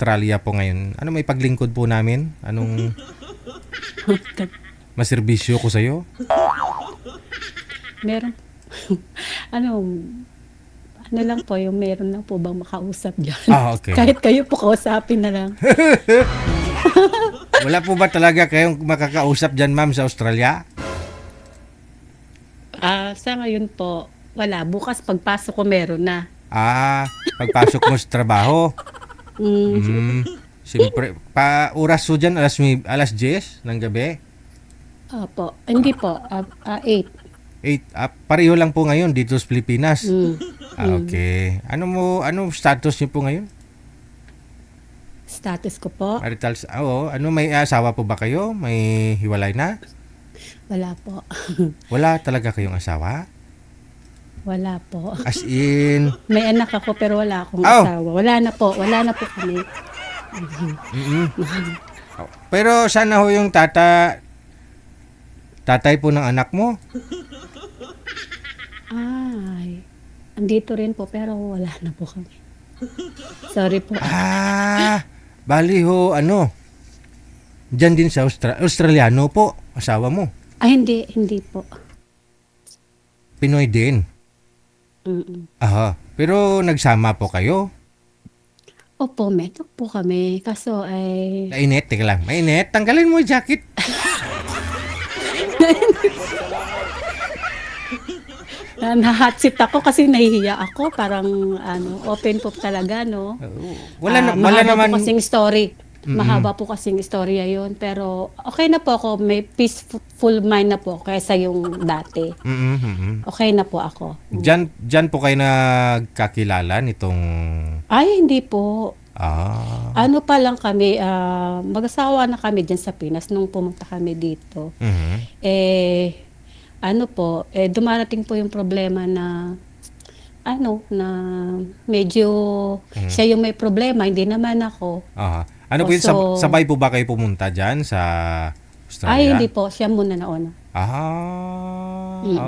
Australia po ngayon. Ano may paglingkod po namin? Anong maserbisyo ko sa'yo? Meron, ano, ano lang po, yung meron lang po bang makausap dyan? Okay. Kahit kayo po kausapin na lang. Wala po ba talaga kayong makakausap dyan, ma'am, sa Australia? Sa ngayon po, wala. Bukas pagpasok ko meron na. Pagpasok mo sa trabaho. Mm, Siyempre, oras po dyan, alas 10 ng gabi. Opo. Hindi po, 8. 8, pareho lang po ngayon dito sa Pilipinas. Mm. Okay. Ano status niyo po ngayon? Status ko po, Marital, may asawa po ba kayo? May hiwalay na? wala po. Wala talaga kayong asawa? Wala po. As in, May anak ako pero wala akong Oh. asawa. Wala na po kami. pero sana ho yung tatay po ng anak mo? Ay, andito rin po pero wala na po kami. Sorry po. Bali ho, dyan din sa Australiano po, asawa mo. Hindi po. Pinoy din. Mm-mm. Pero nagsama po kayo. Opo, metok po kami. Kaso ay... Mainit, teka lang. Mainit, tanggalin mo yung jacket. Nahot seat ako kasi nahihiya ako. Parang open po talaga, no? Wala Mahaba naman. po kasing story. Mahaba po kasing istorya yun. Pero okay na po ako. May peaceful mind na po kaysa yung dati. Okay na po ako. Dyan po kayo nagkakilala nitong... Ay, hindi po. Ah. Pa lang kami, mag-asawa na kami dyan sa Pinas nung pumunta kami dito. Dumarating po yung problema na na medyo siya yung may problema, hindi naman ako. Ano po yun, sabay po ba kayo pumunta dyan sa Australia? Ay, hindi po. Siya muna nauna.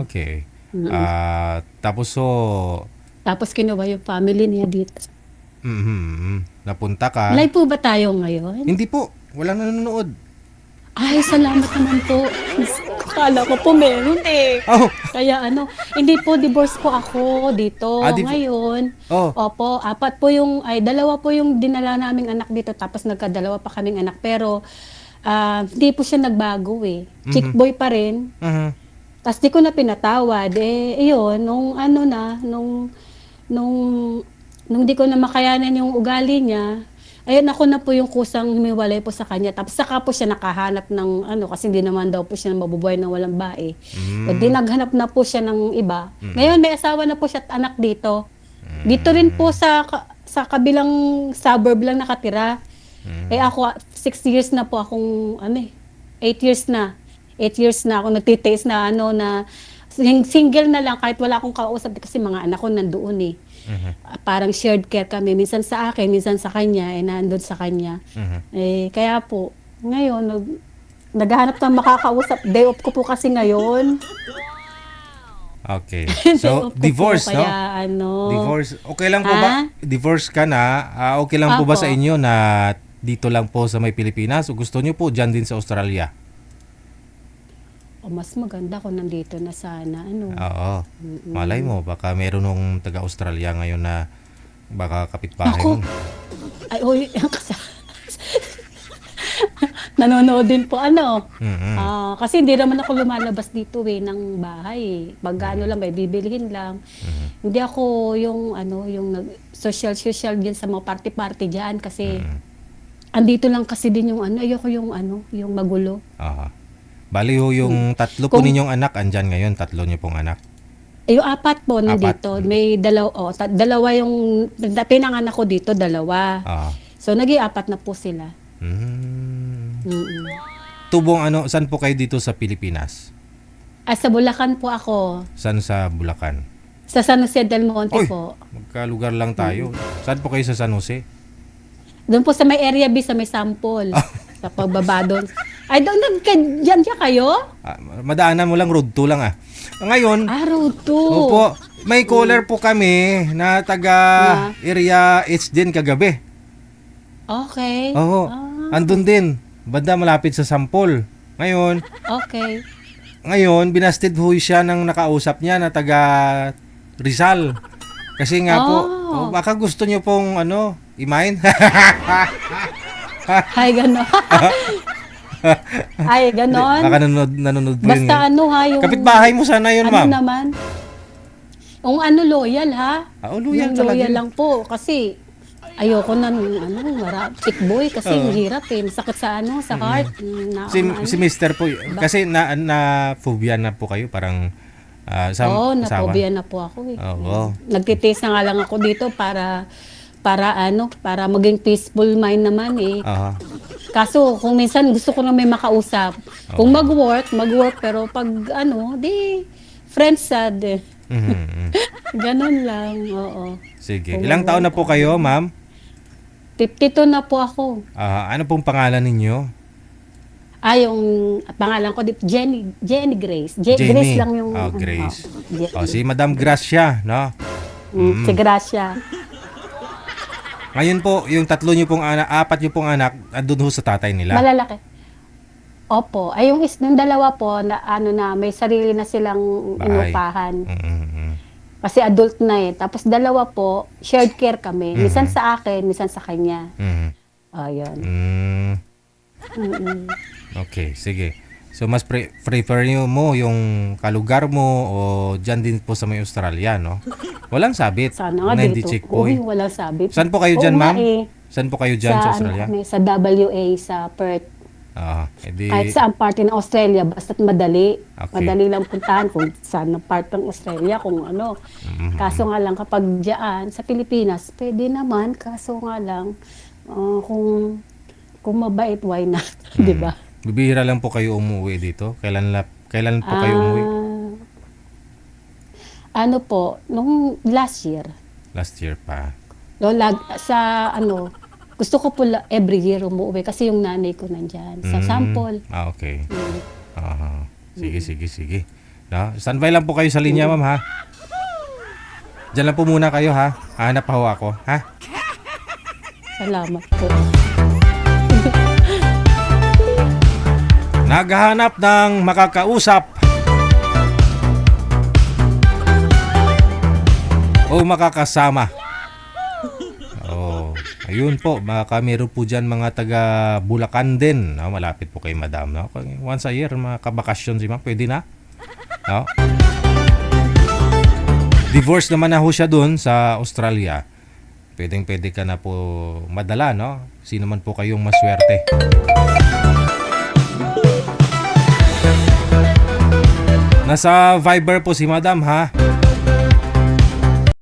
Okay. Mm. Tapos kinuha yung family niya dito. napunta ka. Live po ba tayo ngayon? Hindi po. Walang nanonood. Ay, salamat naman po. Kala ko po meron eh. Kaya hindi po, divorce po ako dito ngayon. Opo, dalawa po yung dinala naming anak dito, tapos nagkadalawa pa kaming anak. Pero, hindi po siya nagbago eh. Chick boy pa rin. Tapos di ko na pinatawad. Nung di ko na makayanan yung ugali niya, ayun, ako na po yung kusang humiwalay po sa kanya. Tapos saka po siya nakahanap ng kasi hindi naman daw po siya mabubuhay ng walang bae. O di naghanap na po siya ng iba. Ngayon may asawa na po siya at anak dito. Dito rin po sa kabilang suburb lang nakatira. Ako 6 years na po akong 8 years na. 8 years na ako nagtitiis na na single na lang kahit wala akong kausap kasi mga anak ko nandoon eh. Parang shared care kami, minsan sa akin, minsan sa kanya, nandun sa kanya. Kaya po, ngayon, naghahanap ng makakausap. Day off ko po kasi ngayon. Okay. Day So, off ko divorce, po, no? kaya Divorce. Okay lang po ba? Divorce ka na. Okay lang po ba Apo. sa inyo na dito lang po sa may Pilipinas o gusto niyo po dyan din sa Australia? Mas maganda kung nandito na sana. Oo. Malay mo, baka meron nung taga-Australia ngayon na baka kapitbahay Ako? mo. Ay, oy, nanonood din po kasi hindi naman ako lumalabas dito ng bahay. Pag lang, may bibilihin lang. Hindi ako yung social din sa mga party-party diyan kasi andito lang kasi din yung ayoko yung yung magulo. Bali ho yung tatlo po ninyong anak, andyan ngayon, tatlo niyo pong anak. Yung 4 po nandito. May dalawa yung pinanganak ko dito, dalawa. So nag-i-4 na po sila. Tubong saan po kayo dito sa Pilipinas? Sa Bulacan po ako. Saan sa Bulacan? Sa San Jose del Monte po. Magkalugar lang tayo. Saan po kayo sa San Jose? Doon po sa may area B, sa may sample. Sa pagbaba doon. Ay, doon dyan kayo? Madaanan mo lang, road 2 lang Ngayon, Road 2. opo, may caller po kami na taga area H din kagabi. Okay. Oo. Andun din. Banda malapit sa Sampol. Okay. Ngayon, binasted ho siya ng nakausap niya na taga Rizal. Kasi nga po, baka gusto niyo pong i-mine. Ay, gano'n. Ay, gano'n. Baka nanonood po yun. Basta yung... Kapitbahay mo sana yun, ma'am. naman? Yung loyal, ha? Loyal Yung talaga. loyal lang po. Kasi, ayoko na chick boy. Kasi mahirap eh. Masakit sa sa heart. Si Mr. po, kasi na phobia na po kayo, parang Oo, asawa. naphobia na po ako eh. Oo. Nagtitiis na nga lang ako dito para maging peaceful mind naman eh. Aha. Kaso kung minsan gusto ko na may makausap. Kung mag-work, pero pag di friends sad eh. Ganon lang, oo. Sige. Ilang taon na po kayo, ma'am? 52 na po ako. Ano pong pangalan ninyo? Yung pangalan ko, Jenny Grace. Jenny. Grace lang yung... Grace. Jenny. Si Madam Gracia, no? Si Gracia. Ngayon po, yung apat nyo pong anak, andun ho sa tatay nila. Malalaki. Opo. Yung dalawa po, na may sarili na silang Bahay. inupahan. Mm-mm. Kasi adult na eh. Tapos dalawa po, shared care kami. Minsan sa akin, minsan sa kanya. Mhm. Ayun. Mm. Okay, sige. So, mas prefer mo yung kalugar mo o dyan din po sa may Australia, no? Walang sabit. Sana nga na hindi dito. chick boy. Walang sabit. Saan po kayo dyan, Oo nga ma'am? eh. Saan po kayo dyan sa Australia? Sa WA, sa Perth. Edi, Kahit saan parte ng Australia, basta't madali. Okay. Madali lang puntahan kung saan na part ng Australia, kung ano. Kaso nga lang, kapag dyan, sa Pilipinas, pwede naman. Kaso nga lang, kung mabait, why not? Di ba? bibihira lang po kayo umuwi dito? Kailan po kayo umuwi? Ano po, nung last year, Last year pa. gusto ko po every year umuwi kasi yung nanay ko nandyan. Sa Sampol. Okay. Aha. Sige. No? Standby lang po kayo sa linya, ma'am, ha? Diyan lang po muna kayo, ha? Hanap pa ho ako, ha? Salamat po. Naghahanap ng makakausap o makakasama. Ayun po, baka meron po dyan mga taga Bulacan din. No? Malapit po kay Madam. No? Once a year, makabakasyon si ma'am, pwede na. No? Divorce naman na ho siya dun sa Australia. Pwede ka na po madala, no? Sino man po kayong maswerte. Nasa Viber po si Madam, ha?